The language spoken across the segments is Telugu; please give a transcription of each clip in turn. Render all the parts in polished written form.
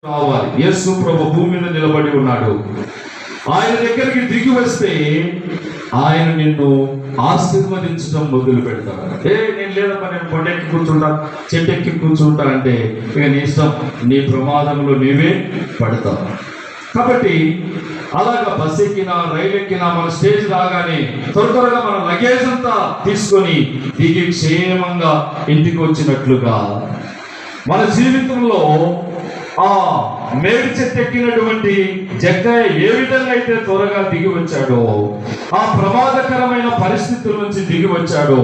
రావాలి. యేసు ప్రభు భూమి మీద నిలబడి ఉన్నాడు. ఆయన దగ్గరికి దిగి వస్తే ఆయన నిన్ను ఆశీర్వదించడం మొదలు పెడతాడు. నేను లేదమ్మా, నేను కొండెక్కి కూర్చుంటా, చెట్టెక్కి కూర్చుంటా అంటే ఇక నీ ఇష్టం, నీ ప్రమాదంలో నీవే పడతావు. కాబట్టి అలాగా బస్ ఎక్కినా రైలు ఎక్కినా మన స్టేజ్ రాగానే త్వరగా మన లగేజ్ అంతా తీసుకొని దిగి క్షేమంగా ఇంటికి వచ్చినట్లుగా మన జీవితంలో ఆ మేడి చెట్టు ఎక్కినటువంటి జగ్గయ్య ఏ విధంగా అయితే త్వరగా దిగి వచ్చాడో, ఆ ప్రమాదకరమైన పరిస్థితుల నుంచి దిగి వచ్చాడో,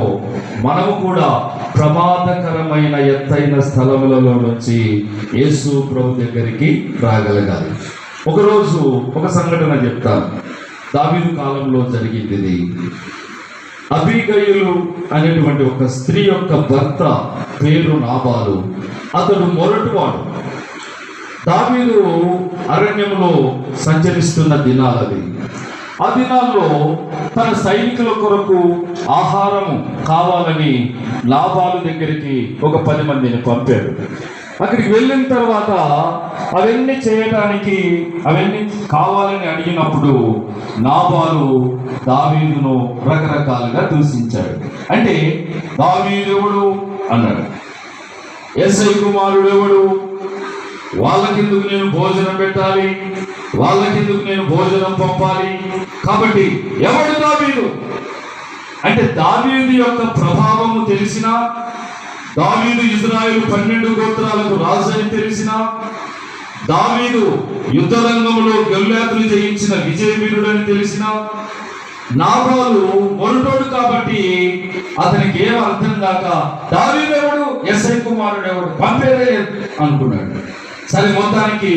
మనము కూడా ప్రమాదకరమైన ఎత్తైన స్థలములలో నుంచి యేసు ప్రభు దగ్గరికి రాగలగాలి. ఒకరోజు ఒక సంఘటన చెప్తాను. దావీదు కాలంలో జరిగింది. అబీగయలు అనేటువంటి ఒక స్త్రీ యొక్క భర్త పేరు నాబాలు. అతడు మొరటువాడు. దావీదు అరణ్యంలో సంచరిస్తున్న దినాలది. ఆ దినాల్లో తన సైనికుల కొరకు ఆహారం కావాలని నాబాలు దగ్గరికి ఒక 10 మందిని పంపాడు. అక్కడికి వెళ్ళిన తర్వాత అవన్నీ చేయడానికి అవన్నీ కావాలని అడిగినప్పుడు నాబాలు దావీదును రకరకాలుగా దూషించాడు. అంటే దావీదు ఎవడు అన్నాడు, యేసయ్య కుమారుడు ఎవడు, వాళ్ళకెందుకు నేను భోజనం పెట్టాలి, వాళ్ళకెందుకు నేను భోజనం పంపాలి, కాబట్టి ఎవడు దావీదు అంటే దావీదు యొక్క ప్రభావము తెలిసినా, దావీదు ఇజ్రాయేలు 12 గోత్రాలకు రాజు అని తెలిసిన, దావీదు యుద్ధ రంగంలో గొల్యాతులు జయించిన విజయవీరుడని తెలిసిన, నాబాలు మొరటోడు కాబట్టి అతనికి ఏం అర్థం కాక దావీదు ఎవడు, యేసయ్య కుమారుడు ఎవడు, పంపేదే లేదు అనుకున్నాడు. సరే, మొత్తానికి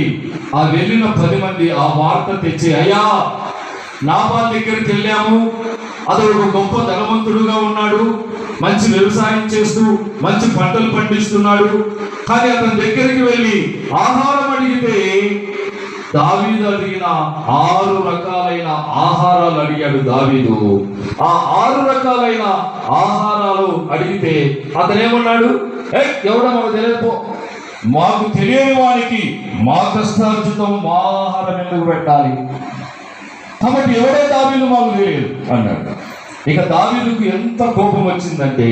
ఆ వెళ్ళిన 10 మంది ఆ వార్త తెచ్చి, అయ్యా నాబాలు దగ్గరికి వెళ్ళాము, అతడు ఒక గొప్ప ధనవంతుడుగా ఉన్నాడు, మంచి వ్యవసాయం చేస్తూ మంచి పంటలు పండిస్తున్నాడు, కానీ అతని దగ్గరికి వెళ్ళి ఆహారం అడిగితే దావీదు అడిగిన 6 రకాలైన ఆహారాలు అడిగాడు దావీదు. ఆ 6 రకాలైన ఆహారాలు అడిగితే అతనేమన్నాడు, ఎవడో మాకు తెలియదు, మాకు తెలియని వానికి మా కష్టార్జితం మా ఆహారం ఎందుకు పెట్టాలి, కాబట్టి ఎవడే దావీదు మాకు తెలియదు అన్నాడు. ఇక దావీదుకు ఎంత కోపం వచ్చిందంటే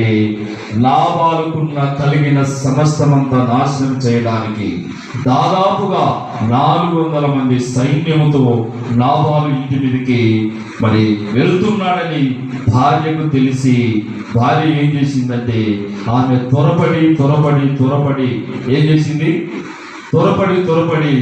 నాబాలుకున్న కలిగిన సమస్తమంతా నాశనం చేయడానికి దాదాపుగా 400 మంది సైన్యముతో నాబాలు ఇంటి మీదకి మరి వెళ్తున్నాడని భార్యకు తెలిసి భార్య ఏం చేసిందంటే ఆమె త్వరపడి ఏం చేసింది, త్వరపడి